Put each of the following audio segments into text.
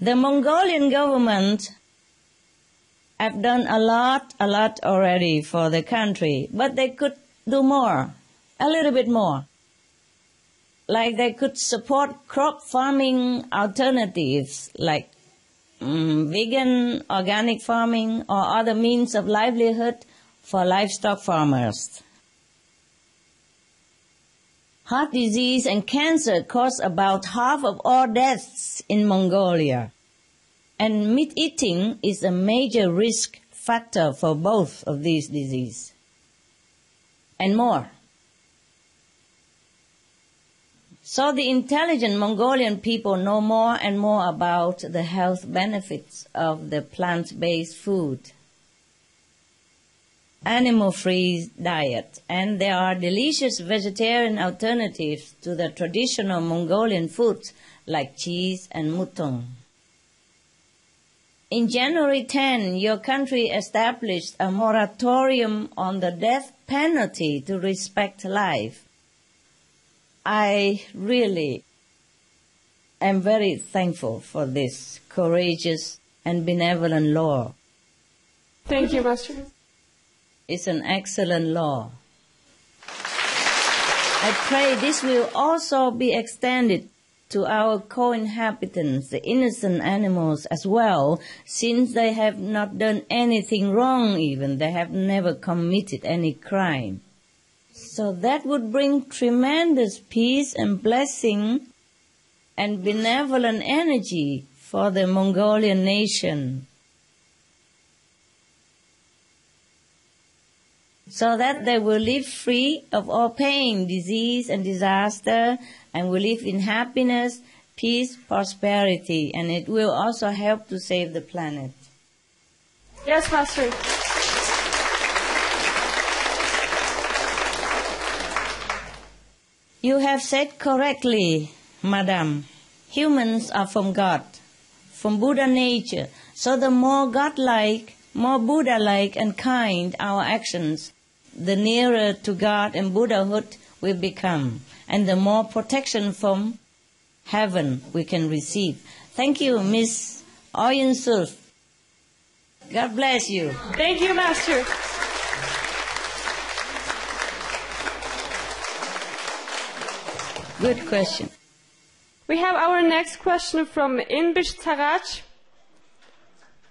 The Mongolian government have done a lot already for the country, but they could do more, a little bit more. Like they could support crop farming alternatives like vegan, organic farming or other means of livelihood for livestock farmers. Heart disease and cancer cause about half of all deaths in Mongolia. And meat eating is a major risk factor for both of these diseases. And more. So the intelligent Mongolian people know more and more about the health benefits of the plant-based food, animal-free diet, and there are delicious vegetarian alternatives to the traditional Mongolian foods like cheese and mutton. In January 10, your country established a moratorium on the death penalty to respect life. I really am very thankful for this courageous and benevolent law. Thank you, Master. It's an excellent law. I pray this will also be extended to our co-inhabitants, the innocent animals as well, since they have not done anything wrong even. They have never committed any crime. So that would bring tremendous peace and blessing and benevolent energy for the Mongolian nation. So that they will live free of all pain, disease, and disaster, and will live in happiness, peace, prosperity, and it will also help to save the planet. Yes, Master. You have said correctly, Madam. Humans are from God, from Buddha nature. So the more godlike, more Buddha-like and kind our actions, the nearer to God and Buddhahood we become, and the more protection from heaven we can receive. Thank you, Miss Oyensulf. God bless you. Thank you, Master. Good question. We have our next question from Inbish Taraj,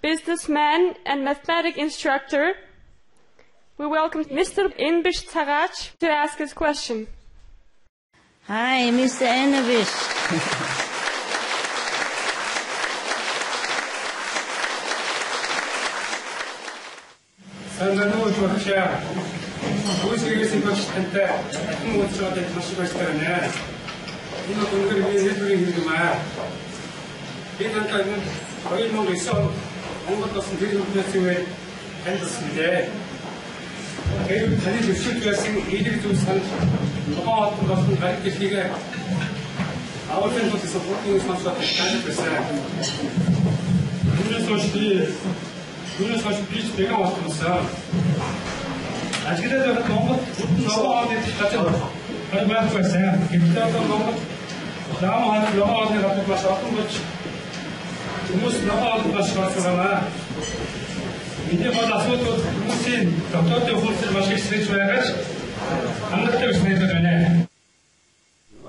businessman and mathematics instructor. We welcome Mr. Inbish Taraj to ask his question. Hi, Mr. Inbish.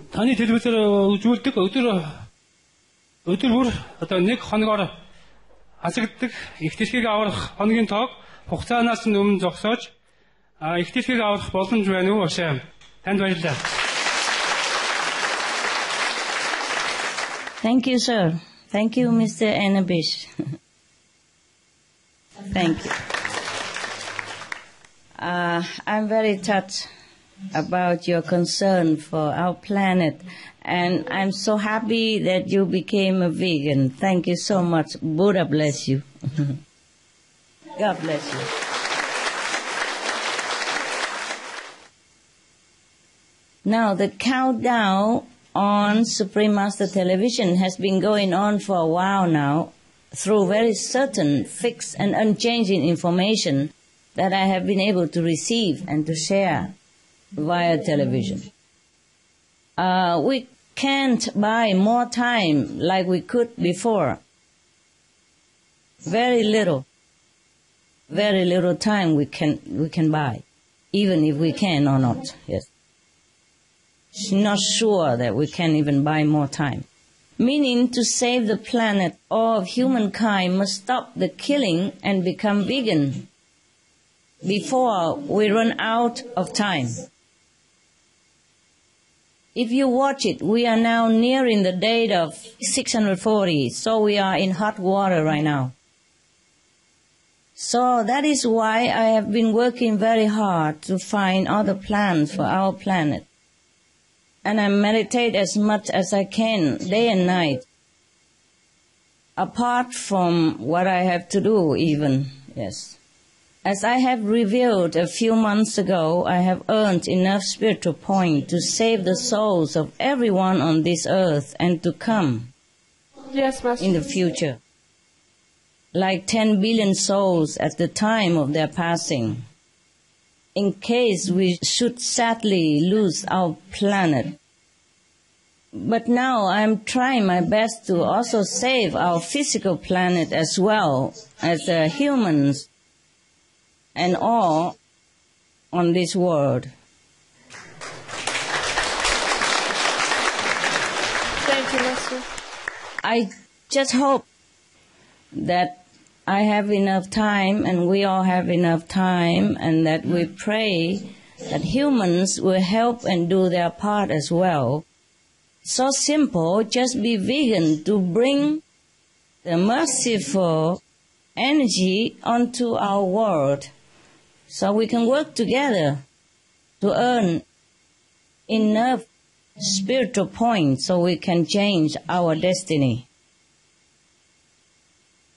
Таны телевизээр үзүүлдэг өдөр бүр одоо нэг хоногоор хасагддаг их дэлхийг аврах хоногийн тоог хугацаанаас нь өмнө зогсоож их дэлхийг аврах боломж байна уу ашаа? Танд баярлалаа. Thank you, sir. Thank you, Mr. Anabish. Thank you. I'm very touched about your concern for our planet, and I'm so happy that you became a vegan. Thank you so much. Buddha bless you. God bless you. Now, the countdown on Supreme Master Television has been going on for a while now through very certain, fixed and unchanging information that I have been able to receive and to share via television. We can't buy more time like we could before. Very little time we can buy, even if we can or not. Yes. Not sure that we can even buy more time. Meaning, to save the planet, all of humankind must stop the killing and become vegan before we run out of time. If you watch it, we are now nearing the date of 640, so we are in hot water right now. So that is why I have been working very hard to find other plans for our planet. And I meditate as much as I can, day and night, apart from what I have to do even, yes. As I have revealed a few months ago, I have earned enough spiritual points to save the souls of everyone on this earth and to come in the future. Like 10 billion souls at the time of their passing, in case we should sadly lose our planet. But now I am trying my best to also save our physical planet as well as the humans and all on this world. Thank you, Master. I just hope that I have enough time and we all have enough time, and that we pray that humans will help and do their part as well. So simple, just be vegan to bring the merciful energy onto our world, so we can work together to earn enough spiritual points so we can change our destiny.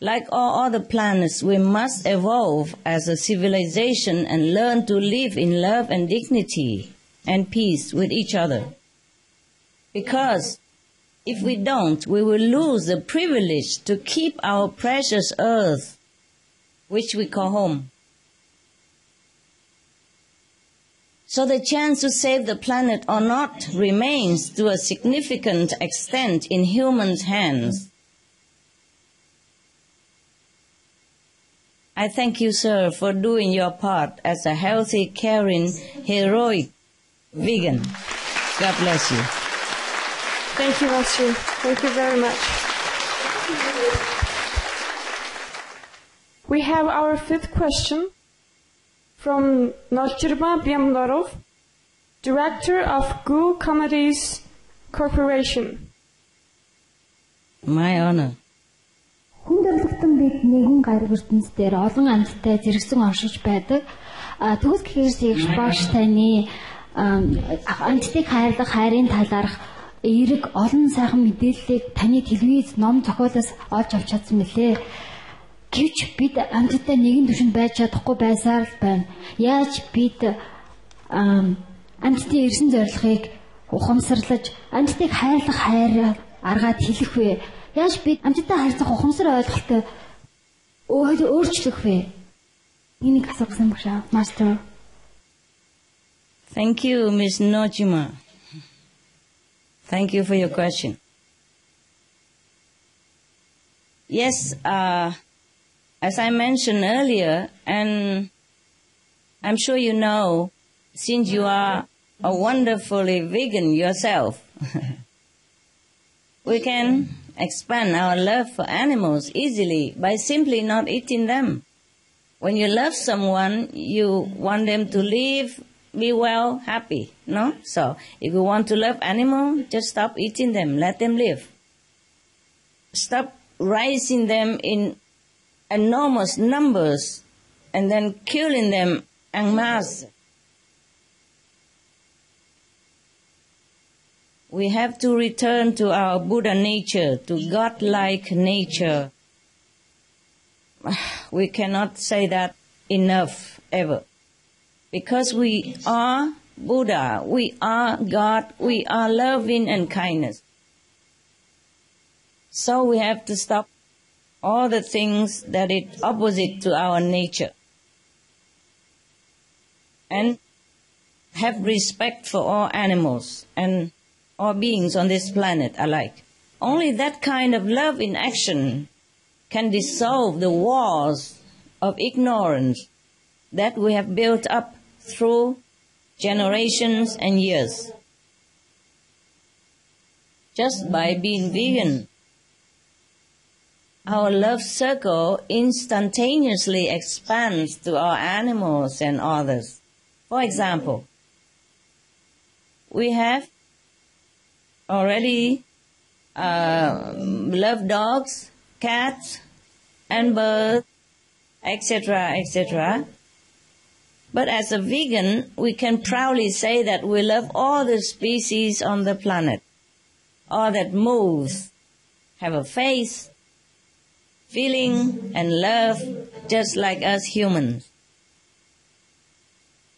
Like all other planets, we must evolve as a civilization and learn to live in love and dignity and peace with each other. Because if we don't, we will lose the privilege to keep our precious earth, which we call home. So the chance to save the planet or not remains to a significant extent in humans' hands. I thank you, sir, for doing your part as a healthy, caring, heroic vegan. God bless you. Thank you, Master. Thank you very much. We have our fifth question from Nojirma Biamlarov, Director of Gu Comedies Corporation. My honor. Хүндэрлэгтэн бид нэгэн гариг ертөнц дээр олон амьттай зэрэгсэн оршиж байдаг. Төгс гэхээс ягш бааш таны амьтдыг хайрлах хайрын талаарх эерэг олон сайхан мэдээллийг таны телевиз, ном зохиолоос олж авч чадсан мөлий. Гэвч бид амьтдаа нэгэн түвшинд байж чадахгүй байсаар л байна. Яаж бид амьтдын ирсэн зорилгыг ухамсарлаж, амьтдыг хайрлах хайр аргаад хэлэх вэ? Яаж бид амьтдаа харьцах ухамсар ойлголттой өөрчлөх вэ? Энийг асуусан багшаа, Master. Thank you, Ms. Nojima. Thank you for your question. Yes, as I mentioned earlier, and I'm sure you know, since you are a wonderfully vegan yourself, we can expand our love for animals easily by simply not eating them. When you love someone, you want them to live, be well, happy, no? So if you want to love animals, just stop eating them, let them live. Stop raising them in enormous numbers and then killing them en masse. We have to return to our Buddha nature, to God-like nature. We cannot say that enough, ever. Because we are Buddha, we are God, we are loving and kindness. So we have to stop all the things that is opposite to our nature. And have respect for all animals and all beings on this planet alike. Only that kind of love in action can dissolve the walls of ignorance that we have built up through generations and years. Just by being vegan, our love circle instantaneously expands to our animals and others. For example, we have already loved dogs, cats, and birds, etc., etc. But as a vegan, we can proudly say that we love all the species on the planet, all that moves, have a face, feeling and love just like us humans.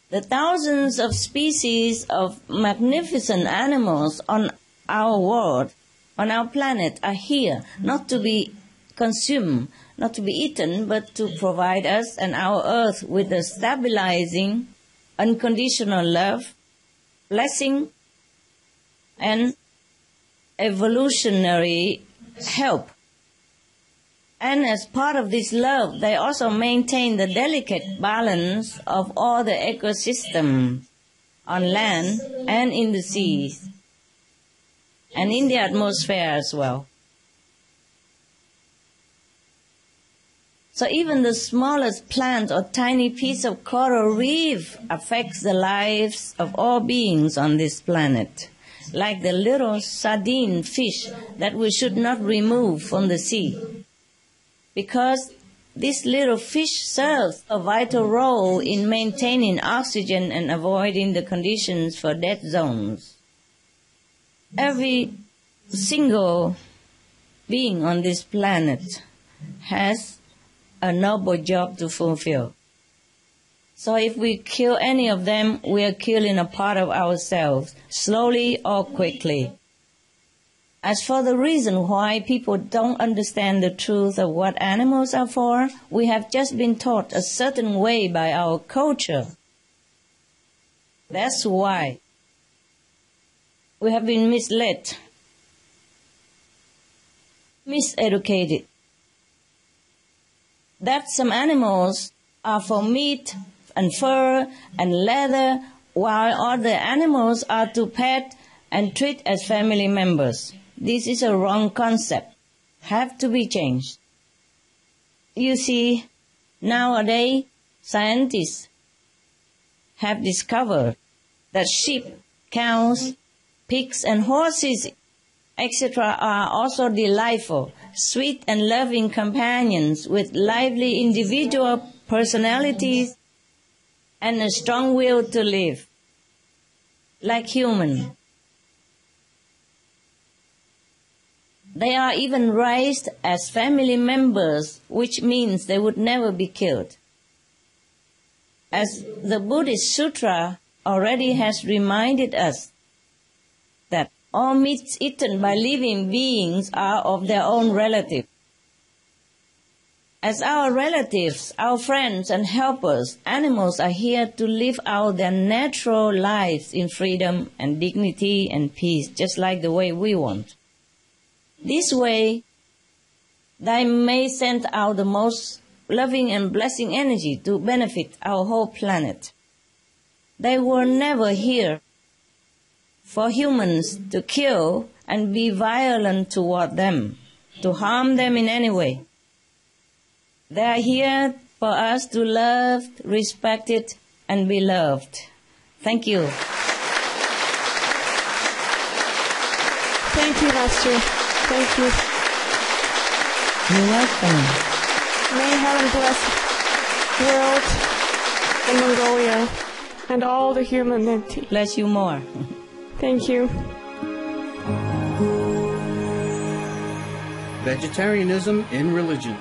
The thousands of species of magnificent animals on our world, on our planet, are here not to be consumed, not to be eaten, but to provide us and our earth with a stabilizing, unconditional love, blessing, and evolutionary help. And as part of this love, they also maintain the delicate balance of all the ecosystems on land and in the seas, and in the atmosphere as well. So even the smallest plant or tiny piece of coral reef affects the lives of all beings on this planet, like the little sardine fish that we should not remove from the sea, because this little fish serves a vital role in maintaining oxygen and avoiding the conditions for death zones. Every single being on this planet has a noble job to fulfill. So if we kill any of them, we are killing a part of ourselves, slowly or quickly. As for the reason why people don't understand the truth of what animals are for, we have just been taught a certain way by our culture. That's why we have been misled, miseducated, that some animals are for meat and fur and leather, while other animals are to pet and treat as family members. This is a wrong concept, have to be changed. You see, nowadays, scientists have discovered that sheep, cows, pigs and horses, etc. are also delightful, sweet and loving companions with lively individual personalities and a strong will to live, like humans. They are even raised as family members, which means they would never be killed. As the Buddhist Sutra already has reminded us that all meats eaten by living beings are of their own relative. As our relatives, our friends and helpers, animals are here to live out their natural lives in freedom and dignity and peace, just like the way we want. This way, they may send out the most loving and blessing energy to benefit our whole planet. They were never here for humans to kill and be violent toward them, to harm them in any way. They are here for us to love, respect it, and be loved. Thank you. Thank you, Master. Thank you. You're welcome. May heaven bless the world and Mongolia and all the humanity. Bless you more. Thank you. Vegetarianism in religion.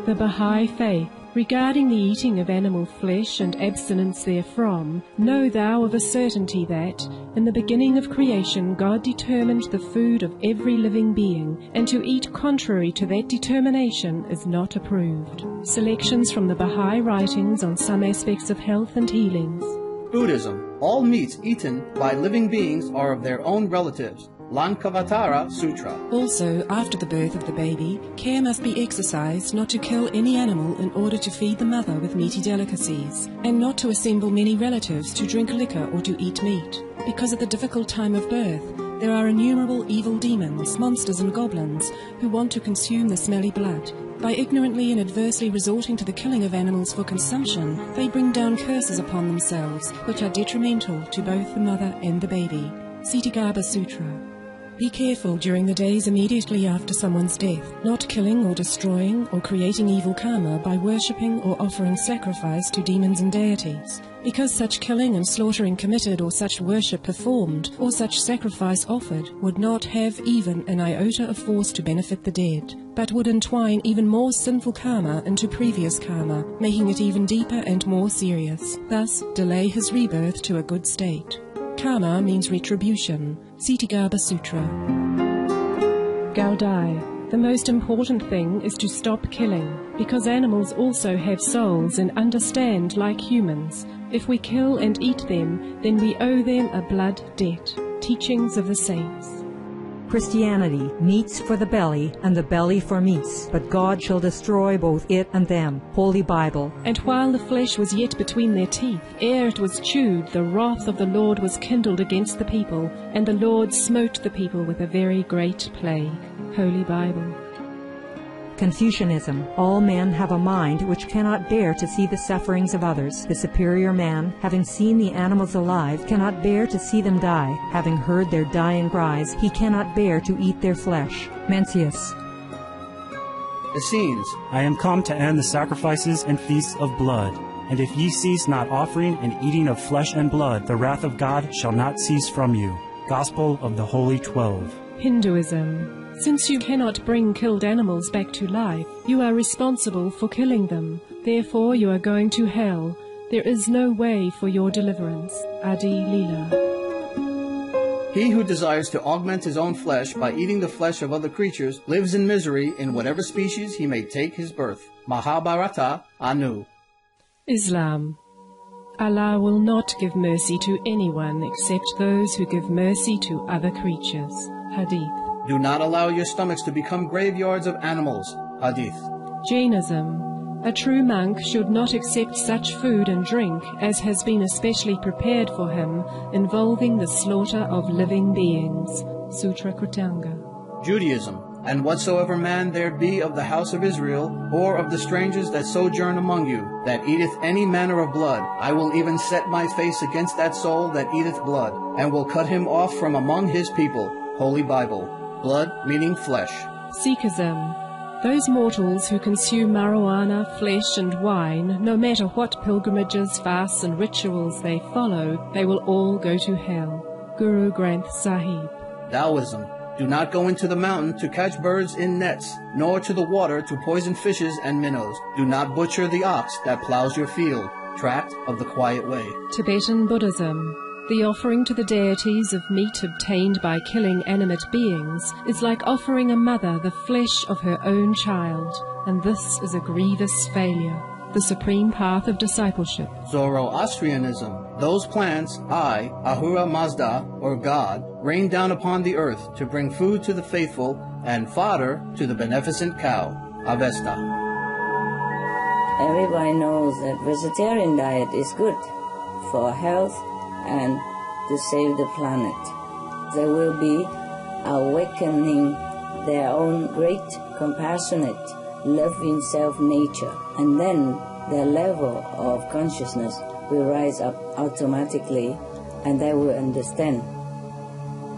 The Baha'i Faith. Regarding the eating of animal flesh and abstinence therefrom, know thou of a certainty that, in the beginning of creation, God determined the food of every living being, and to eat contrary to that determination is not approved. Selections from the Baha'i writings on some aspects of health and healings. Buddhism. All meats eaten by living beings are of their own relatives, Lankavatara Sutra. Also, after the birth of the baby, care must be exercised not to kill any animal in order to feed the mother with meaty delicacies, and not to assemble many relatives to drink liquor or to eat meat. Because at the difficult time of birth, there are innumerable evil demons, monsters and goblins who want to consume the smelly blood. By ignorantly and adversely resorting to the killing of animals for consumption, they bring down curses upon themselves, which are detrimental to both the mother and the baby. Ksitigarbha Sutra. Be careful during the days immediately after someone's death, not killing or destroying or creating evil karma by worshipping or offering sacrifice to demons and deities. Because such killing and slaughtering committed or such worship performed or such sacrifice offered would not have even an iota of force to benefit the dead, but would entwine even more sinful karma into previous karma, making it even deeper and more serious, thus delay his rebirth to a good state. Karma means retribution. Ksitigarbha Sutra. Gaudai. The most important thing is to stop killing, because animals also have souls and understand like humans. If we kill and eat them, then we owe them a blood debt. Teachings of the Saints. Christianity, meats for the belly, and the belly for meats, but God shall destroy both it and them. Holy Bible. And while the flesh was yet between their teeth, ere it was chewed, the wrath of the Lord was kindled against the people, and the Lord smote the people with a very great plague. Holy Bible. Confucianism. All men have a mind which cannot bear to see the sufferings of others. The superior man, having seen the animals alive, cannot bear to see them die. Having heard their dying cries, he cannot bear to eat their flesh. Mencius. Essenes. I am come to end the sacrifices and feasts of blood. And if ye cease not offering and eating of flesh and blood, the wrath of God shall not cease from you. Gospel of the Holy 12. Hinduism. Since you cannot bring killed animals back to life, you are responsible for killing them. Therefore you are going to hell. There is no way for your deliverance. Adi Leela. He who desires to augment his own flesh by eating the flesh of other creatures lives in misery in whatever species he may take his birth. Mahabharata Anu. Islam. Allah will not give mercy to anyone except those who give mercy to other creatures. Hadith. Do not allow your stomachs to become graveyards of animals. Hadith. Jainism. A true monk should not accept such food and drink as has been especially prepared for him, involving the slaughter of living beings. Sutra Kritanga. Judaism. And whatsoever man there be of the house of Israel, or of the strangers that sojourn among you, that eateth any manner of blood, I will even set my face against that soul that eateth blood, and will cut him off from among his people. Holy Bible. Blood meaning flesh. Sikhism. Those mortals who consume marijuana, flesh and wine, no matter what pilgrimages, fasts and rituals they follow, they will all go to hell. Guru Granth Sahib. Taoism. Do not go into the mountain to catch birds in nets, nor to the water to poison fishes and minnows. Do not butcher the ox that plows your field. Tract of the Quiet Way. Tibetan Buddhism. The offering to the deities of meat obtained by killing animate beings is like offering a mother the flesh of her own child, and this is a grievous failure. The supreme path of discipleship. Zoroastrianism. Those plants, Ahura Mazda, or God, rain down upon the earth to bring food to the faithful and fodder to the beneficent cow. Avesta. Everybody knows that vegetarian diet is good for health and to save the planet. They will be awakening their own great, compassionate, loving self-nature, and then their level of consciousness will rise up automatically, and they will understand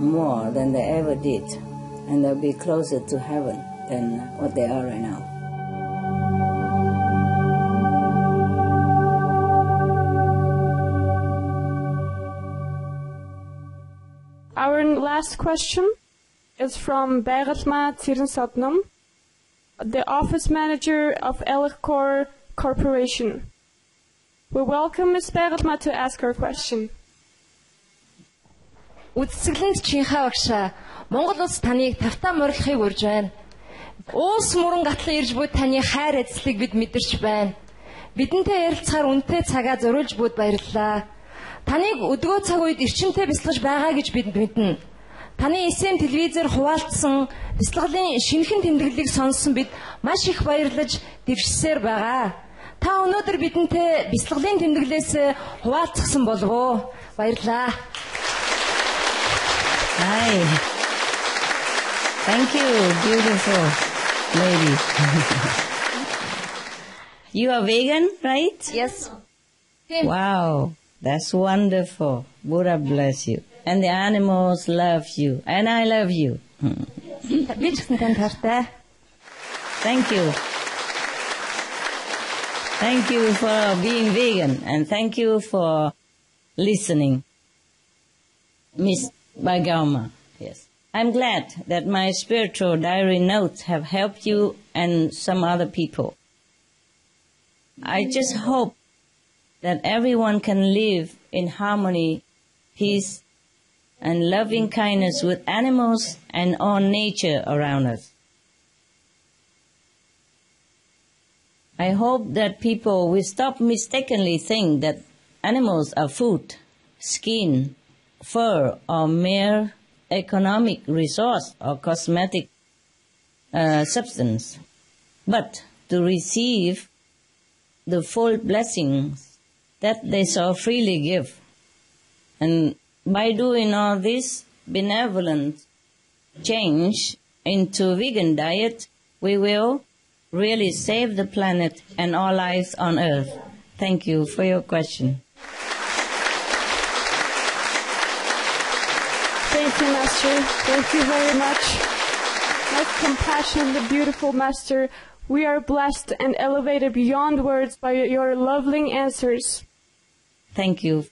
more than they ever did, and they'll be closer to heaven than what they are right now. Our last question is from Bergatma Tsirin, the office manager of Elecor Corporation. We welcome Ms. Bergatma to ask her question. Үдсгэлэнт Chinghai багшаа, Монгол улс таныг тавтаа морилохыг урьж байна. Уус муран гатлан ирж буй таны хайр эзлийг бид мэдэрч байна. Бидэнтэй ярилцахаар үнэтэй цагаа зориулж буйд баярлалаа. Таныг өдгөө цаг үед эрчимтэй бясалгаж байгаа гэж бид мэднэ. Таны эсэм телевизээр хуваалцсан бяцлаглалын шинэхэн тэмдэглэлийг сонссон бид маш их баярлаж дэвшсээр байгаа. Та өнөөдөр бидэнтэй бяцлаглалын тэмдэглэлээс хуваалцсан болов уу? Баярлалаа. Hi. Thank you, beautiful lady. You are vegan, right? Yes. Wow, that's wonderful. Buddha bless you. And the animals love you. And I love you. Thank you. Thank you for being vegan. And thank you for listening. Miss Bagauma. Yes. I'm glad that my spiritual diary notes have helped you and some other people. I just hope that everyone can live in harmony, peace, and loving kindness with animals and all nature around us. I hope that people will stop mistakenly think that animals are food, skin, fur, or mere economic resource or cosmetic substance, but to receive the full blessings that they so freely give. And by doing all this benevolent change into vegan diet, we will really save the planet and all lives on earth. Thank you for your question. Thank you, Master. Thank you very much. Most compassionate, beautiful Master, we are blessed and elevated beyond words by your lovely answers. Thank you.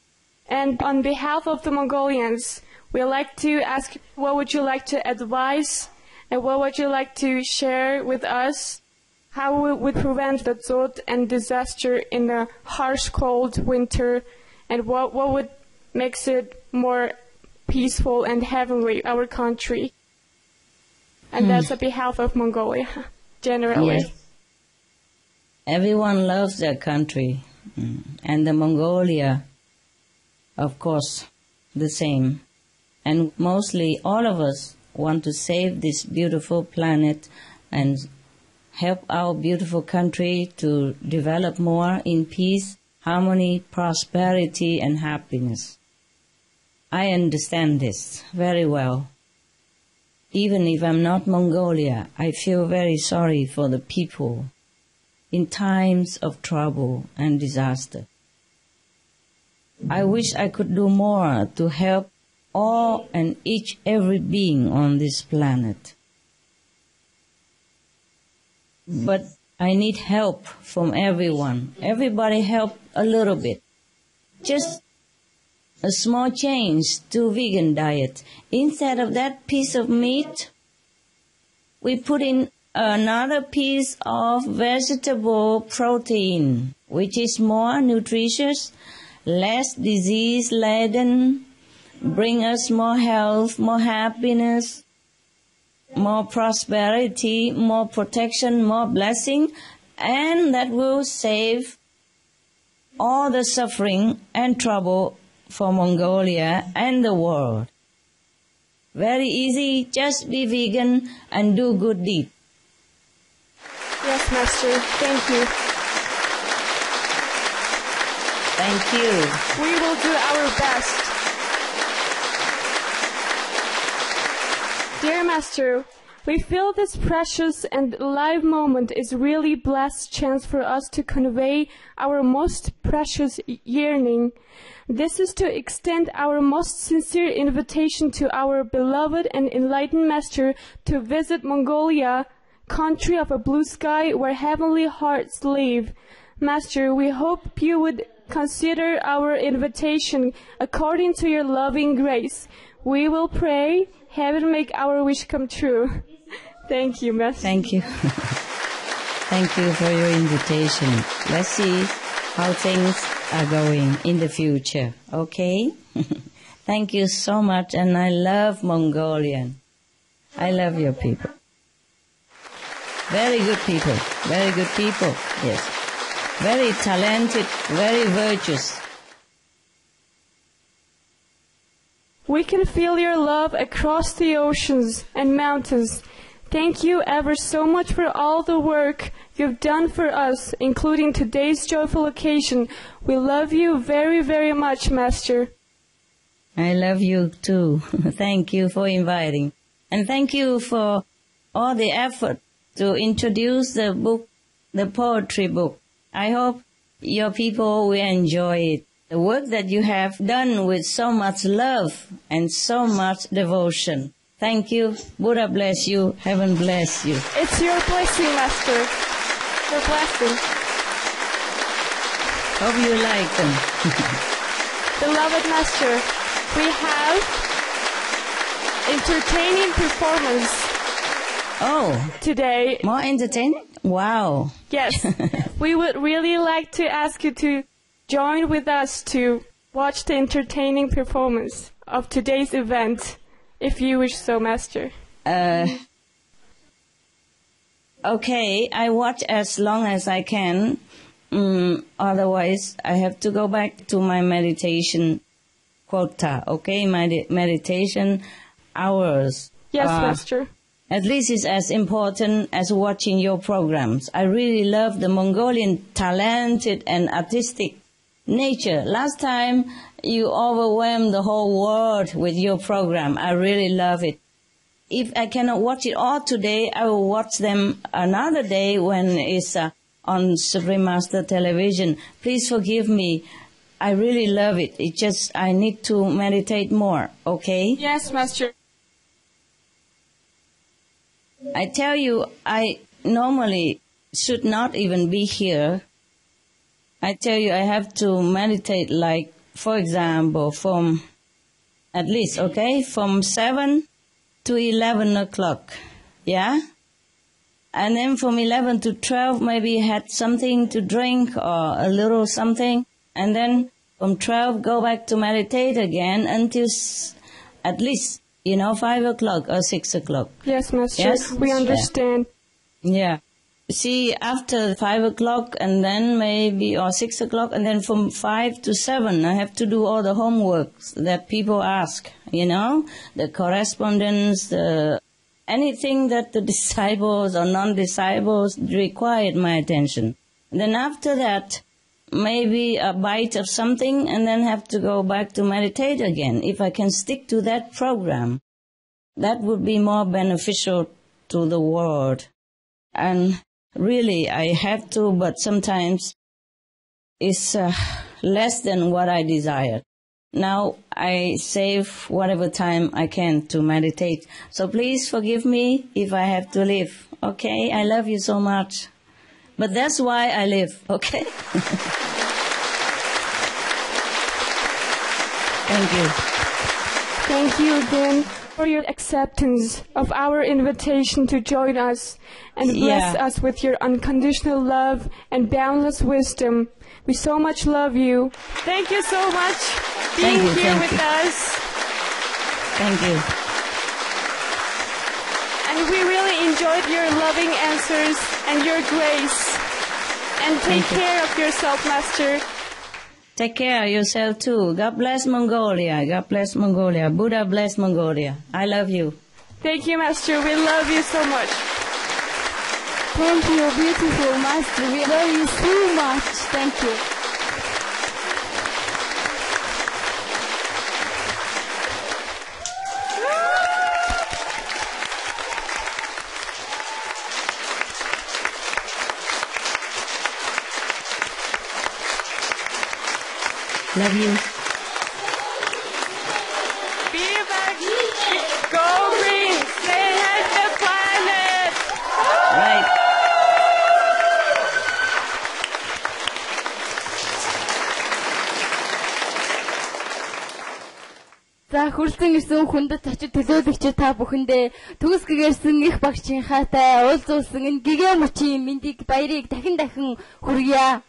And on behalf of the Mongolians, we'd like to ask, what would you like to advise and what would you like to share with us? How we would prevent the drought and disaster in the harsh, cold winter, and what would makes it more peaceful and heavenly, our country? And that's on behalf of Mongolia, generally. Yes. Everyone loves their country, and the Mongolia, of course, the same. And mostly all of us want to save this beautiful planet and help our beautiful country to develop more in peace, harmony, prosperity, and happiness. I understand this very well. Even if I'm not Mongolia, I feel very sorry for the people in times of trouble and disaster. I wish I could do more to help all and every being on this planet. But I need help from everyone. Everybody help a little bit. Just a small change to vegan diet. Instead of that piece of meat, we put in another piece of vegetable protein, which is more nutritious, less disease-laden, bring us more health, more happiness, more prosperity, more protection, more blessing, and that will save all the suffering and trouble for Mongolia and the world. Very easy, just be vegan and do good deed. Yes, Master. Thank you. Thank you. We will do our best. Dear Master, we feel this precious and live moment is really blessed chance for us to convey our most precious yearning. This is to extend our most sincere invitation to our beloved and enlightened Master to visit Mongolia, country of a blue sky where heavenly hearts live. Master, we hope you would consider our invitation according to your loving grace. We will pray, heaven make our wish come true. Thank you, Master. Thank you. Thank you for your invitation. Let's see how things are going in the future, okay? Thank you so much, and I love Mongolian. I love your people. Very good people, yes. Very talented, very virtuous. We can feel your love across the oceans and mountains. Thank you ever so much for all the work you've done for us, including today's joyful occasion. We love you very, very much, Master. I love you too. Thank you for inviting. And thank you for all the effort to introduce the book, the poetry book. I hope your people will enjoy it. The work that you have done with so much love and so much devotion. Thank you. Buddha bless you. Heaven bless you. It's your blessing, Master. Your blessing. Hope you like them. Beloved Master, we have entertaining performance. Oh. Today. More entertaining? Wow. Yes. We would really like to ask you to join with us to watch the entertaining performance of today's event, if you wish so, Master. Okay, I watch as long as I can. Otherwise, I have to go back to my meditation quota, okay? My meditation hours. Yes, Master. At least it's as important as watching your programs. I really love the Mongolian talented and artistic nature. Last time, you overwhelmed the whole world with your program. I really love it. If I cannot watch it all today, I will watch them another day when it's on Supreme Master Television. Please forgive me. I really love it. It's just I need to meditate more, okay? Yes, Master. I tell you, I normally should not even be here. I tell you, I have to meditate like, for example, from at least, okay, from 7 to 11 o'clock, yeah? And then from 11 to 12, maybe had something to drink or a little something. And then from 12, go back to meditate again until at least, 5 o'clock or 6 o'clock. Yes, Master, yes? We understand. Yeah. See, after 5 o'clock and then maybe, or 6 o'clock, and then from 5 to 7, I have to do all the homeworks that people ask, the correspondence, anything that the disciples or non-disciples required my attention. And then after that, maybe a bite of something and then have to go back to meditate again. If I can stick to that program, that would be more beneficial to the world. And really, I have to, but sometimes it's less than what I desire. Now I save whatever time I can to meditate. So please forgive me if I have to leave. Okay? I love you so much. But that's why I live. Okay? Thank you. Thank you again for your acceptance of our invitation to join us and bless us with your unconditional love and boundless wisdom. We so much love you. Thank you so much being here with us. Thank you. And we really enjoyed your loving answers and your grace. And take care of yourself, Master. Take care of yourself too. God bless Mongolia. God bless Mongolia. Buddha bless Mongolia. I love you. Thank you, Master. We love you so much. Thank you, beautiful Master. We love you so much. Thank you. Love you. Be back. Go green. Save the planet. Right. За хүрсэн ирсэн хүндэт очиж төлөөлөгч та бүхэндээ төгс гэгэрсэн их багш Чинхайтай уулзуулсан энэ гэгэн мөчийн мэндийг баярыг дахин хүргье.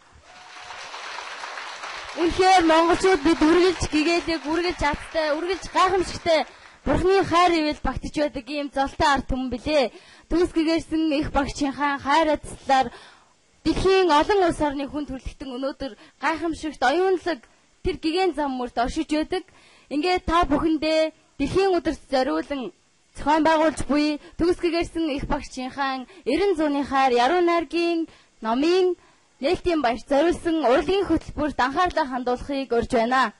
Үнэхээр монголчууд бид үргэлж гэгээдэг, үргэлж аттай, үргэлж гайхамшигтай Бурхны хайр ивэл багтж байдаг ийм золтой ард түмэн билээ. Төгс гэгэрсэн их багш Чинхай хайр эцлэр дэлхийн олон улс орны хүн төрөлхтөн өнөөдөр гайхамшигт оюунлаг тэр гэгэн зам мөрт оршиж байдаг. Ингээд та бүхэндээ дэлхийн өдөрт зориулан зохион байгуулж буй төгсгөгөрсөн их багш Чинхан 90 зуунийхаар яруу найргийн номын нээлтийн баяр зориулсан урлагийн хөтөлбөрт анхаарлаа хандуулахыг урьж байна.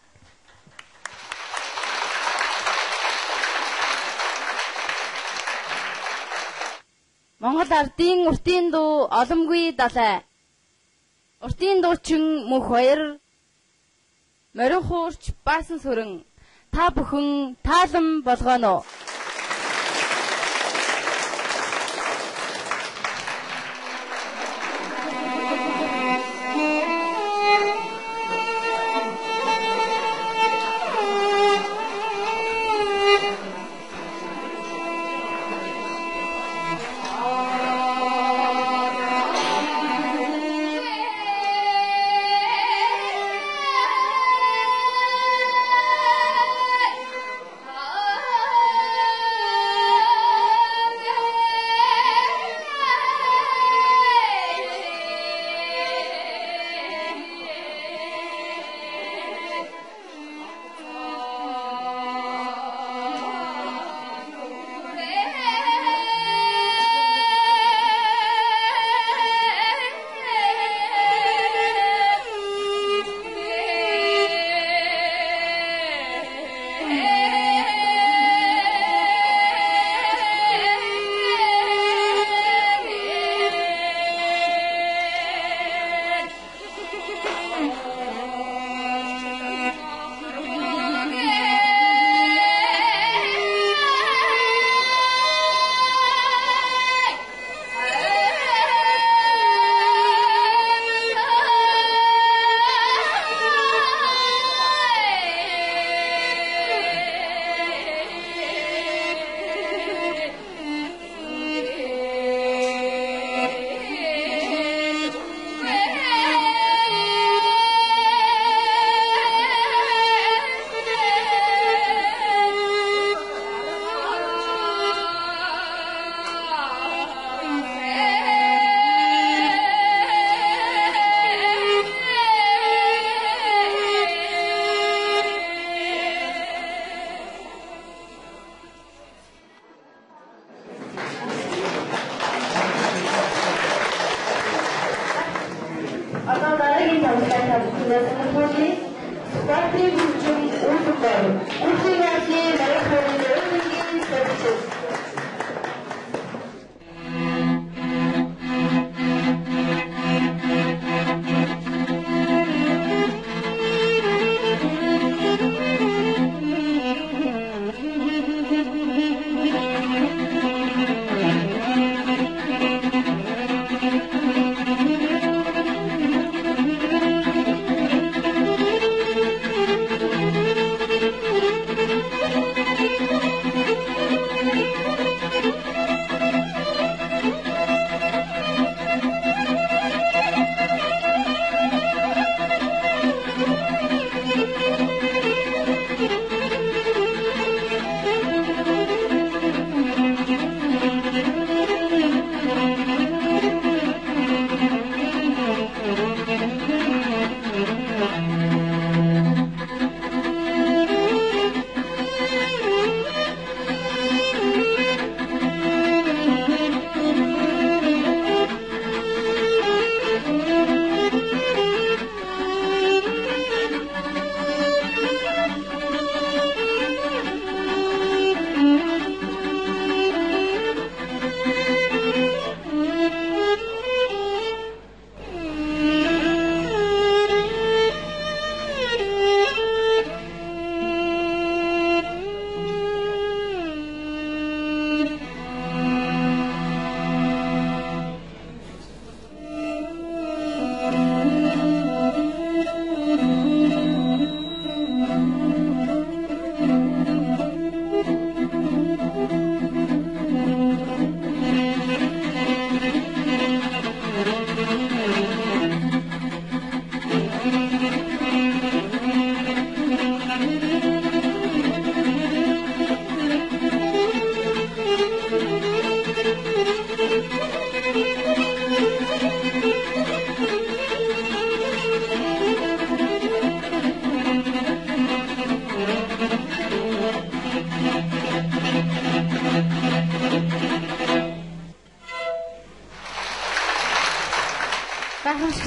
Монгол ардын уртын дуу оломгүй далай. Уртын дуучин мөнх баяр морин хуурч баасан сүрэн та бүхэн таалан болгоно.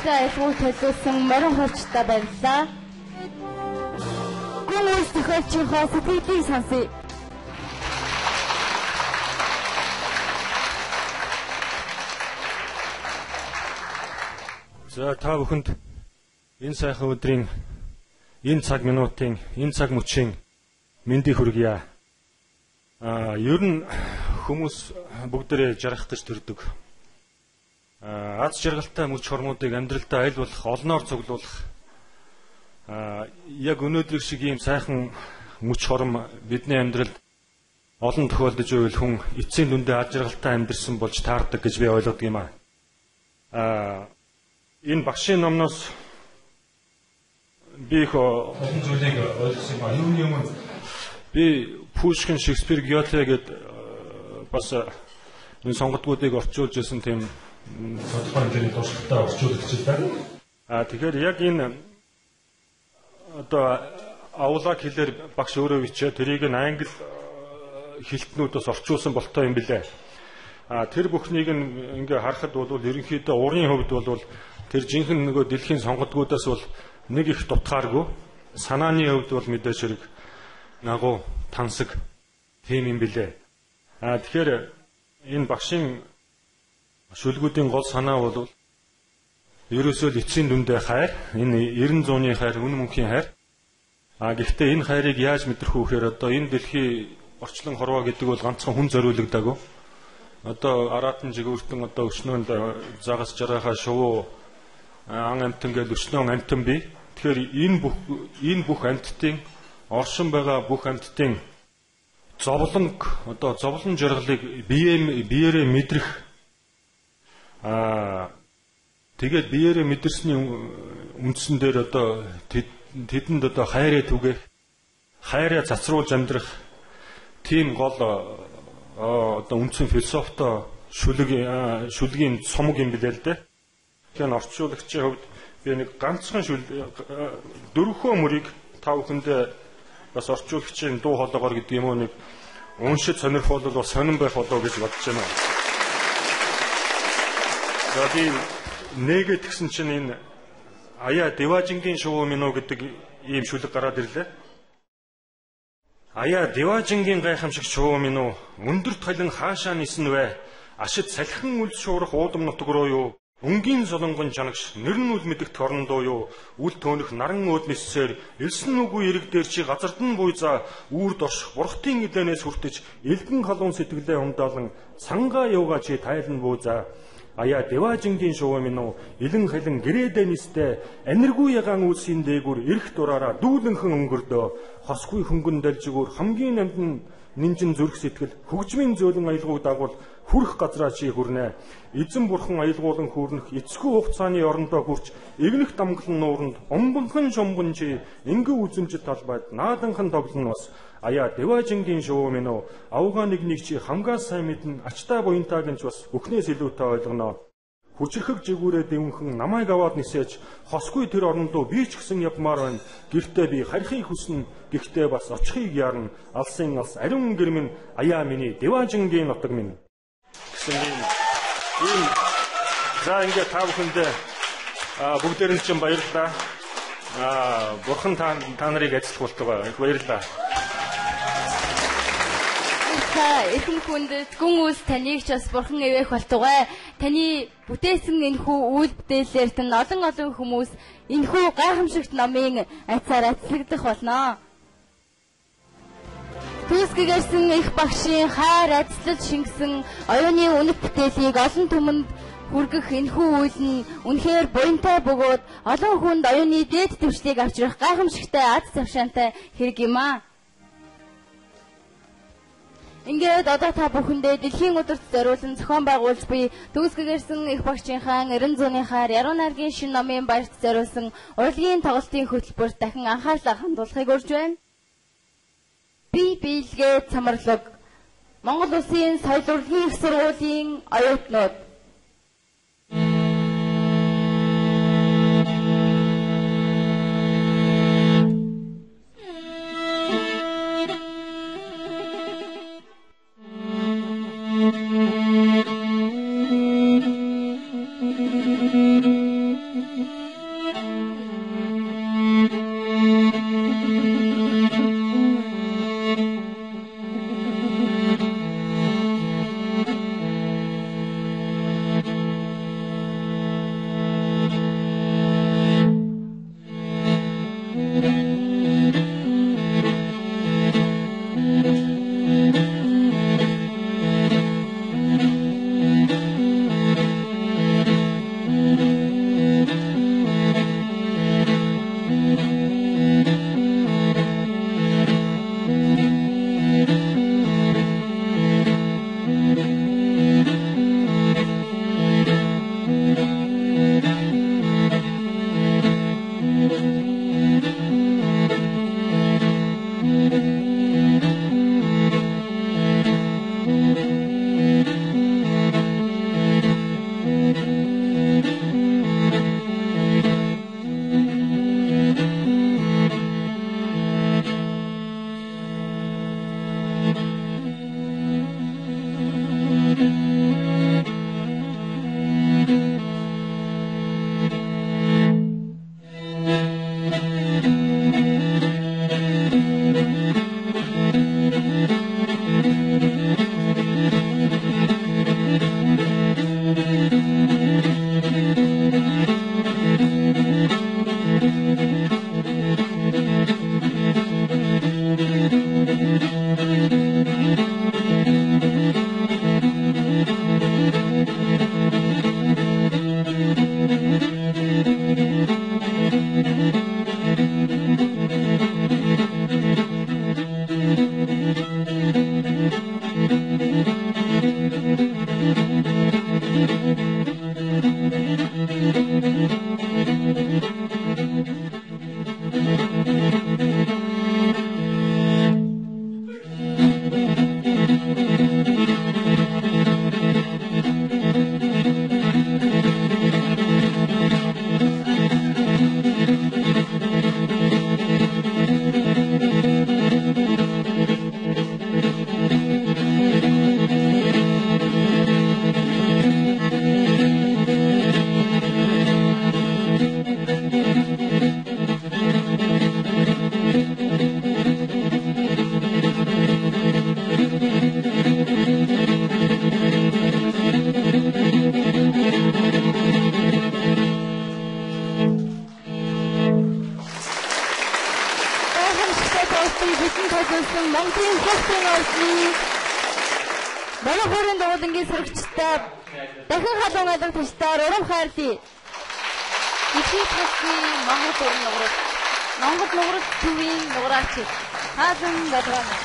сайжруулалтаа айлгуу төлөвлөсөн морин хурцтай баярлалаа. Гүнс төхөөлчийнхөө сэтгэлийг сонсъё. За та бүхэнд энэ сайхан өдрийн энэ цаг минутын энэ цаг мөчийн мэндийг хүргье. Ер нь хүмүүс бүгдээрээ жаргах гэж төрдөг. Аз жаргалтай мөч хормуудыг амьдралдаа аль болох олноор цуглуулах. Яг өнөөдрийг шиг ийм сайхан мөч хором бидний амьдралд олон тохиолдож байвал хүн эцсийн дүндээ аз жаргалтай амьдрсан болж таардаг гэж би ойлгодог юм аа. Энэ багшийн номноос би их олон зүйлийг ойлгосон юм аа. Юуны өмнө би Пушкин, Шекспир, Гёте гэдэг бас энэ сонгодгуудыг орчуулж байсан тийм тодорхой хэмжээний туршлагатай орчуулагч л да. Тэгэхээр яг энэ одоо аулак хэлээр багш өөрөө бичээ тэрийг нь англи хэлтнүүдээс орчуулсан болтой юм билээ. Тэр бүхнийг ингээ харахад бол ерөнхийдөө урын хувьд бол тэр жинхэнэ нөгөө дэлхийн сонгодгуудаас бол нэг их дутгааргүй. Санааны хувьд бол мэдээж хэрэг нагуу тансаг тийм юм билээ. Тэгэхээр энэ багшийн шүлгүүдийн гол санаа бол ерөөсөө л эцсийн дүндээ хайр, энэ 90 зууны хайр, үнэн мөнхийн хайр. Гэхдээ энэ хайрыг яаж мэдрэх вэ гэхээр одоо энэ дэлхий орчлон хорвоо гэдэг бол ганцхан хүн зориулагдаагүй. Одоо аратан жигүүртэн одоо өчнөөнд загас жаргахаа шувуу ан амтан гэж өчнөө амтан бий. Тэгэхээр энэ бүх амьтдын оршин байгаа бүх амьтдын зовлонг одоо зовлон жаргалыг биеэрээ мэдрэх тэгээд биеэрээ мэдэрсний үндсэн дээр одоо тэдэнд одоо хайраа түгэх хайраа цацруулж амьдрах тийм гол одоо үндсэн философтой шүлгийн цомог юм билээ л дээ. Тэгэхээр орчуулагчийн хувьд би нэг ганцхан дөрвөн мөрийг та бүхэндээ бас орчуулагчийн дуу хоолойгоор гэдэг юм уу нэг уншиж сонирхол бол сонирн байх болоо гэж бодож байна. За би нэгэд гисэн чинь энэ аяа деважингийн шувуу минь уу гэдэг ийм шүлэг гараад ирлээ. Аяа деважингийн гайхамшиг шувуу минь уу өндөр талын хаашаа нисэн вэ? Ашид салхин үл шуурах уудам нутг руу юу? Өнгийн солонгон чанагш нэрн үл мэдэгт орндоо юу? Үл төөнөх наран өөд ниссээр элсэн үгүй эрэг дээр чи газардан буйзаа үрд орших бурхтын эдэнээс хүртэж элгэн халуун сэтгэлээ умдаалан сангаа явгаа чи тайлан буузаа. Аяа деважингийн шувуу минь уу илэн халин гэрээдэ нистэй аниргүй ягаан үлсийн дээгүр эрх дураараа дүүлэнхэн өнгөрдөө хосгүй хөнгөн далжигүр хамгийн амтэн нинжин зүрх сэтгэл хөгжмийн зөөлөн аялгууг дагуул хүрх газраа чи хүрнэ. Эзэн бурхан аялгуулан хүрнэх эцгүй хугацааны орондоо хүрч игнэх дамглан нууранд омбонхон шомгон чи ингээ үзэмжит талбайд нааданхан тоглон бас аяа деважингийн шувуу минь уу авгаа нэг чи хамгаас сайн мэднэ ачтаа буянтаа гэнч бас өхнөөс илүүтэй ойлгоно. Хүчрхэг жигүүрээ дэвнхэн намайг аваад нисэж хосгүй тэр орондоо би ч гэсэн явмаар байна. Гэртээ би харихыг хүснэ гэхдээ бас очихыг яарна. Алсын алс ариун гэр минь аяа миний деважингийн нутаг минь. Гэсэн ийм за ингээ та бүхэндээ бүгдээр нь чинь баярлалаа. Бурхан та нарыг ажиллах болтугай. Их баярлалаа. Эхэн хүндэт гүн үс таныг ч бас бурхан эвэх болтугай. Таны бүтээсэн энэхүү үйл бүтээлээр тань олон хүмүүс энэхүү гайхамшигт номын айцаар ажиллагдах болно. Түүсгээрсэн их багшийн хайр ажиллаж шингэсэн оюуны үнэт бүтээлийг олон түмэнд хүргэх энэхүү үйл нь үнэхээр буянтай бөгөөд олон хүнд оюуны дээд түвшлийг авчрах гайхамшигтай аз завшаантай хэрэг юм аа. Ингээд одоо та бүхэндээ дэлхийн өдөрт зориулсан зохион байгуулж буй Төгсгээрсэн их багшийнхаа 90 зууны хайр яруу найргийн шинэ номын баярт зориулсан урлагийн тоглолтын хөтөлбөрт дахин анхаарлаа хандуулахыг урьж байна. Би биелгээ цамарлаг Монгол Улсын соёл урлагийн их сургуулийн оюутнууд Монголын дуулангийн сэргчтэй дахин халуун алга тушдаар урам хайрлаа. Ихийг хэсгүй Монгол нуграл төвийн нуграач хаалан гадгаана.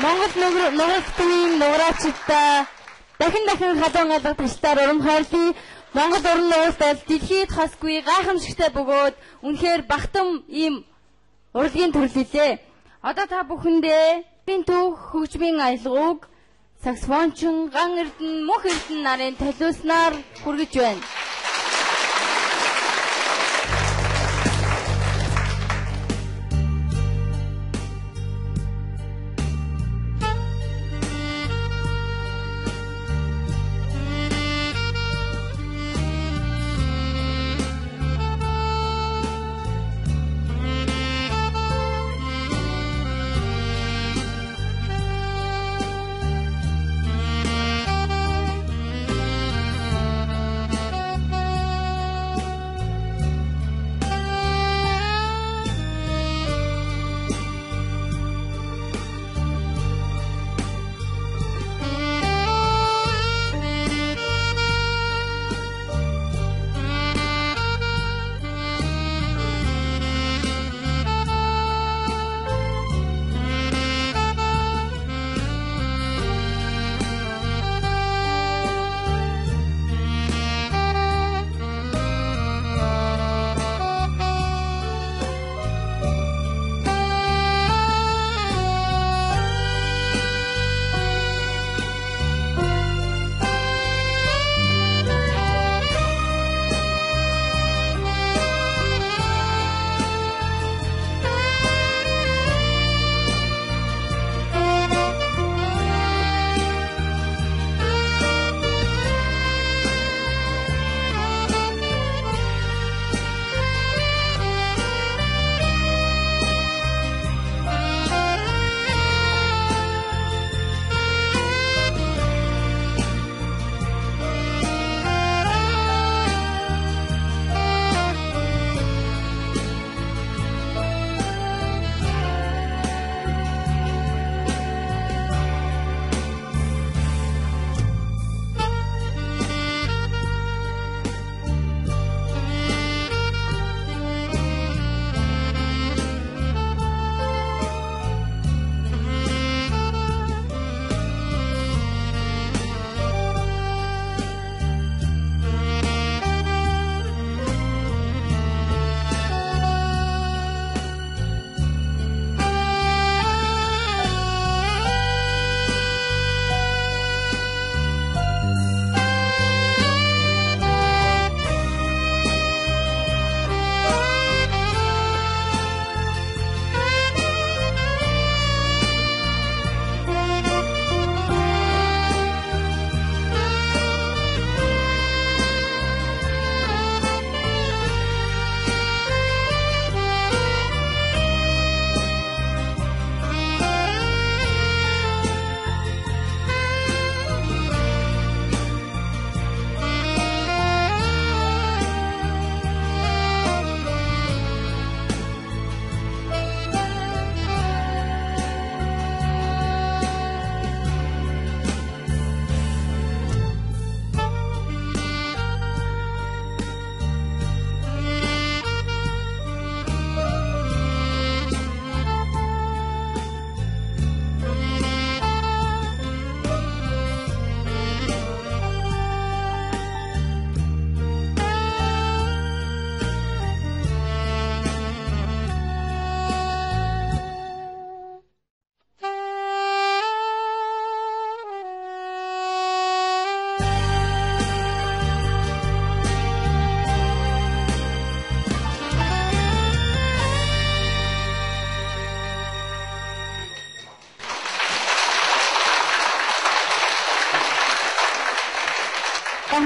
Монгол нугралтын нуграачтай дахин халуун алга тушдаар урам хайрлаа. Монгол уран нугалтал дэлхийд хасгүй гайхамшигтай бөгөөд үнэхээр багтам ийм урлагийн төрлөлөө. Одоо та бүхэндээ бин түүх хөгжмийн аялгауг саксофончин ган эрдэнэ мөх эрдэнэ нарын толиулснаар хүргэж байна.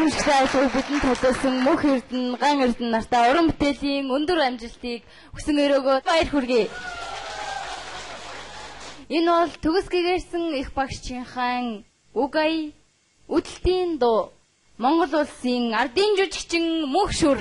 гайхамшигтай ажил бидэнд төлөвлөсөн мөнх эрдэнэ, ган эрдэнэ нартаа уран бүтээлийн өндөр амжилтыг хүсэн өрөөгөө баяр хүргэе. Энэ бол төгс гэгэрсэн их багш Чинхай Угай үдэлтийн дуу Монгол улсын ардын жүжигчин мөнх шүр.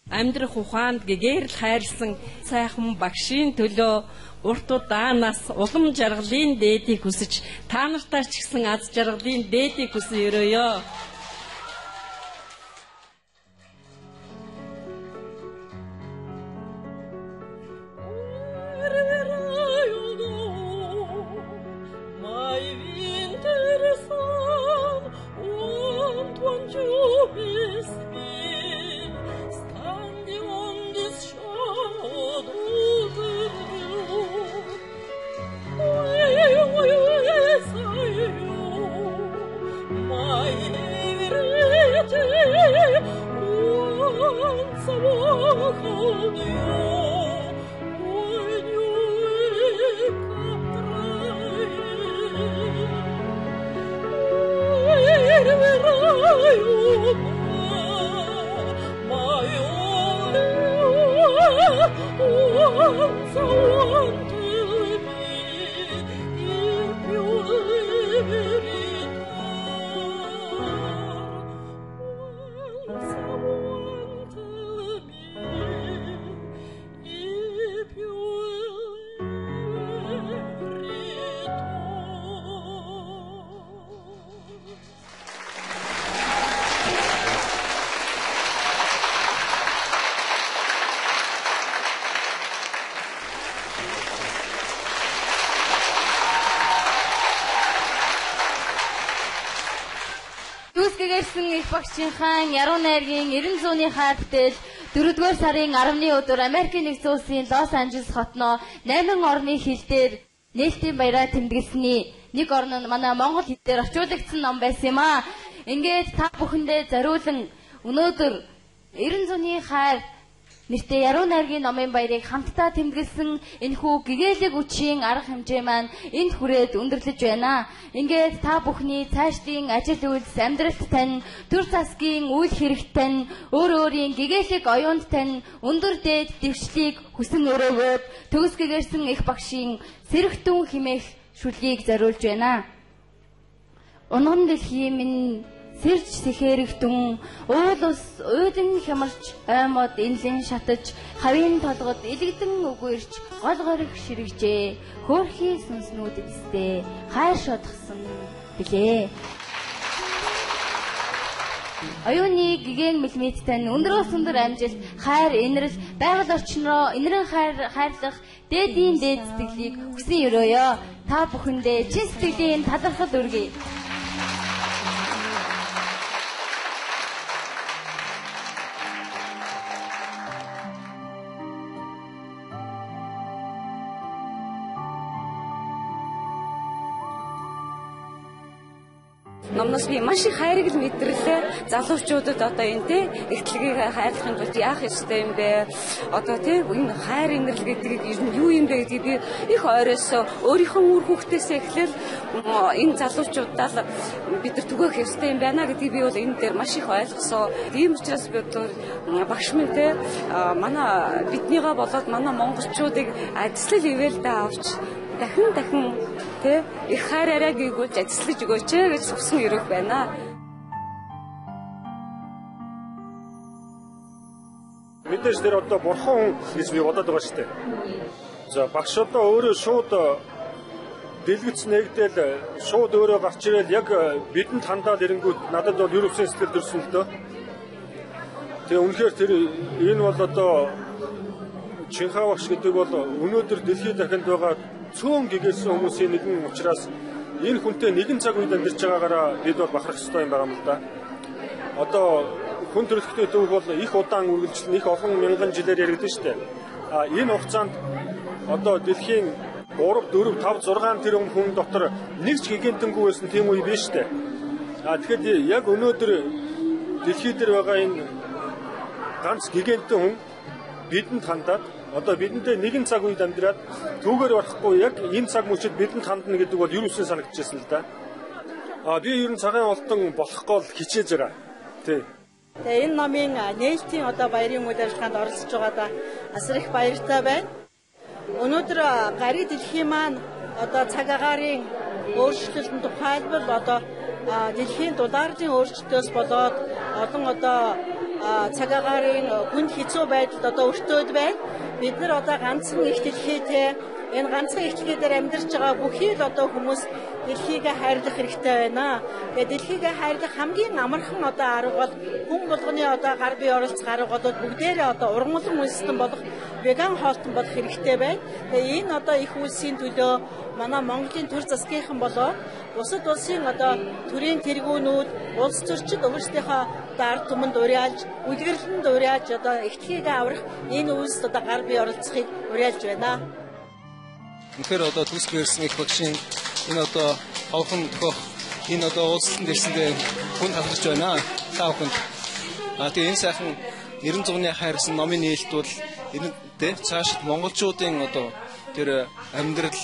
Амьдрах ухаанд гэгэрл хайрлсан сайхан багшийн төлөө урт удаанаас улам жаргалын дээдийг хүсэж та нартай ч гэсэн аз жаргалын дээдийг хүсэн өрөөё. Их багш Чинхай яруу найргийн 90 зууны хайр бүтээл 4-р сарын 10-ны өдөр Америкийн нэгдсэн улсын Лос Анжелес хотноо 8 орны хил дээр нээлтийн баяраар тэмдэглэсний нэг орн нь манай Монгол хэл дээр орчуулагдсан ном байсан юм аа. Ингээд та бүхэндээ зориулан өнөөдөр 90 зууны хайр нэртэй яруу найргийн номын баярыг хамтдаа тэмдэглэсэн энэхүү гэгээлэг үчийн арга хэмжээ маань энд хүрээд өндөрлөж байна. Ингээд та бүхний цаашдын ажил үйлс, амьдралт тань, төр засгийн үйл хэрэгт тань, өөр өөрийн гэгээлэг оюунд тань өндөр дээд дэвшлийг хүсэн өрөөгөөд төгс гэгэрсэн их багшийн сэрэгтүүн химээх шүлгийг зориулж байна. Унган дэлхийн минь сэрж сэхэрэгдэн уул ус уйлан хямарч аймод инлэн шатаж хавийн толгод илэгдэн өгөөрч гол гориг ширэгжээ хөөрхий сүнснүүд эцтэй хайр шодгсон билээ. Оюуны гэгэн мэлмиттэй өндрөөс өндөр амжилт хайр инрэл байгаль орчноо инрэн хайрлах дээдийн дээд сэтгэлийг хүсэн өрөөё. Та бүхэндээ чин сэтгэлийн талархал өргөе. Номноос би маш их хайрыг л мэдрэрлээ. Залуучуудад одоо энэ те ихтлэгийг хайрлахын тулд яах ёстой юм бэ? Одоо те энэ хайр инэрл гэдгийг юу юм бэ гэдгийг би их ойроос өөрийнхөө үр хүүхдээсээ эхлээл энэ залуучуудаа бид нар түгээх ёстой юм байна гэдгийг би бол энэ дээр маш их ойлгосон. Тийм учраас би одоо багш минь те манай биднийгаа болоод манай монголчуудыг ажил ивэлдэ авч дахин тэ их хайраараа гүйгүүлж ажиллаж өгөөч гэж хүсэн ирэх байна. Мэдээж тэр одоо бурхан хүн гэж би бодоод байгаа шүү дээ. За багш одоо өөрөө шууд дэлгэц нэгдэл шууд өөрөө гарч ирэл яг бидэнд хандаад ирэнгүүт надад бол Европын сэтгэл төрсөн л дөө. Тэгээ үнэхээр тэр энэ бол одоо Чинхай багш гэдэг бол өнөөдөр дэлхийн дахинд байгаа цөөн гэгэрсэн хүмүүсийн нэгэн учраас энэ хүнтэй нэгэн цаг үед амьдарч байгаагаараа бид бол бахарах ёстой юм байгаа юм л да. Одоо хүн төрөлхтний төв бол их удаан үргэлжлэн их олон мянган жилээр яригдсан шүү дээ. Энэ хугацаанд одоо дэлхийн 3, 4, 5, 6 тэрбум хүн дотор нэг ч гигантэнгүй байсан тийм үе биш шүү дээ. Тэгэхээр яг өнөөдөр дэлхий дээр байгаа энэ ганц гигантэн хүн бидэнд хандаад Одоо бидэнтэй нэгэн цаг үед амьдраад түүгээр барахгүй яг энэ цаг мөчид бидэнд хандна гэдэг бол юу үсэн санагдчихсэн л да. Би ер нь цагаан олтон болохгүй л хичээж байгаа. Тий. Тэгээ энэ номын нээлтийн одоо баярын үйл ажиллагаанд оролцож байгаадаа асар их баяртай байна. Өнөөдөр гариг дэлхийн маань одоо цаг агаарын өөрчлөлтөнд тухайлбал одоо дэлхийн дулаарын өөрчлөлтөөс болоод олон одоо цаг агаарын хүнд хэцүү байдалд одоо өртөөд байна. Бид нар одоо ганцхан их дэлхийтэй энэ ганцхан их дэлхий дээр амьдарч байгаа бүхий л одоо хүмүүс дэлхийг хайрлах хэрэгтэй байна. Тэгээд дэлхийг хайрлах хамгийн амархан одоо арга бол хүн болгоны одоо гар бие оролцох арга бол бүгдээрээ одоо ургамлан үндэстэн болох веган хоолтон болох хэрэгтэй байна. Тэгээд энэ одоо их үйлсийн төлөө манай Монголын төр засгийнхан болоод бусад улсын одоо төрийн тэргүүнүүд улс төрчид өөрсдийнхөө ард түмэнд уриалж, үлгэрлэнд уриалж одоо ихтгийг аврах энэ үйлсд одоо гар бие оролцохыг уриалж байна. Тэгэхээр одоо төгсгөө ирсэн их багшийн энэ одоо ховхон төхөх энэ одоо уулзалтанд ирсэндээ хүн талархж байна. Та бүхэнд тэгээ энэ сайхан 90 хайрсан номын нээлт бол энэтэй цаашид монголчуудын одоо тэр амьдрал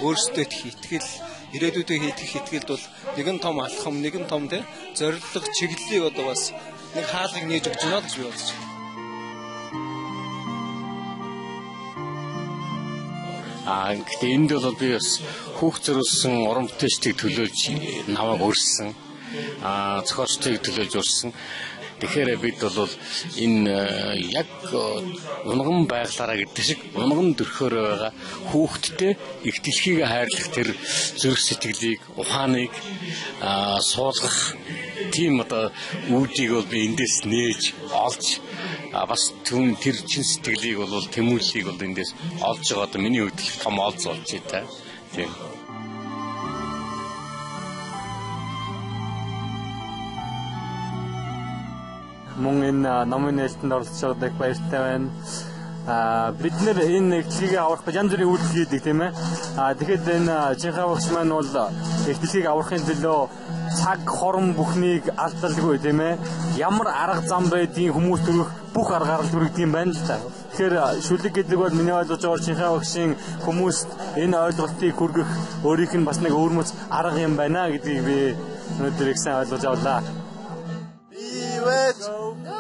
өөрсдөө итгэл ирээдүйдээ хийх итгэлд бол нэгэн том алхам, нэгэн том тэ зорилго чиглэлийг одоо бас нэг хаалгыг нээж өгч байна гэж би бодож байна. Гэхдээ энд бол би бас хүүхд зориулсан уран бүтээлчдийг төлөөлж намайг өрссөн. Зохиолчдыг төлөөлж өрссөн. Тэгэхээр бид бол энэ яг унган байглаараа гэдэг шиг унган дөрхөөр байгаа хүүхдтэй их дэлхийг хайрлах тэр зүрх сэтгэлийг, ухааныг суулгах тийм одоо үүдийг бол би эндээс нээж олж бас тэр чин сэтгэлийг бол тэмүүллийг бол эндээс олж байгаа одоо миний хувьд том олж болж байна. Тийм. Мөн энэ номын нээлтэнд оролцож байгааг баяртай байна. Бид нэр энэ эхлэлийг аврах янз бүрийн үйлдэл хийдэг тийм ээ. Тэгэхэд энэ Чинхай багш маань бол эхлэлийг аврахын төлөө цаг хорон бүхнийг алдалгүй тийм ээ. Ямар арга зам байдгийг хүмүүс төрөх бүх аргаар л төрөгдөм байна л та. Тэгэхээр шүлэг гэдэг бол миний ойлгож байгаа Чинхай багшийн хүмүүст энэ ойлголтыг хүргэх өөрийнх нь бас нэг өвөрмөц арга юм байна гэдгийг би өнөөдөр их сайн ойлгож авлаа.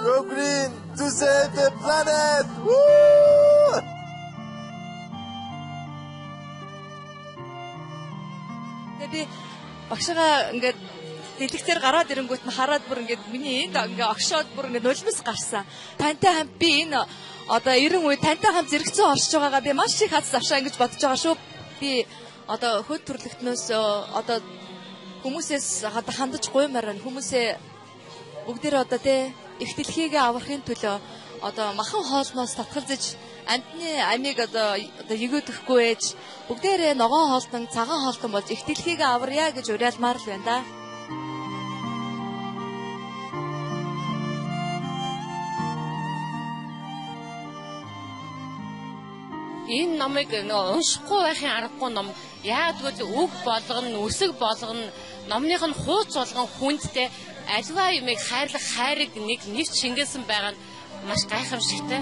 Go green to save the planet! Woo! Би багшаа ингээд дэлгэцээр гараад ирэнгүүт нь хараад бүр ингээд миний энд ингээд огшоод бүр ингээд нулимс гарсан. Тантай хамт би энэ одоо 90 үе тантай хамт зэрэгцэн оршиж байгаагаа би маш их хаз завшаа ингэж бодож байгаа шүү. Би одоо хөд төрлөختнөөс одоо хүмүүсээс одоо хандаж гуймаар байна. Хүмүүсээ бүгдээр одоо те их дэлхийг аврахын төлөө одоо махан хоолноос татгалзаж амтны амийг одоо өгөөдөхгүй ээж бүгдээрээ ногоон хоолтон цагаан хоолтон болж их дэлхийг аварья гэж уриалмаар л байна да. Энэ номыг уншихгүй байхын аргагүй ном. Яг тэгвэл үг болгоно, үсэг болгоно, номных нь хууц болгон хүндтэй альва юмыг хайрлах хайрыг нэг нэвч шингээсэн байгаа нь маш гайхамшигтай.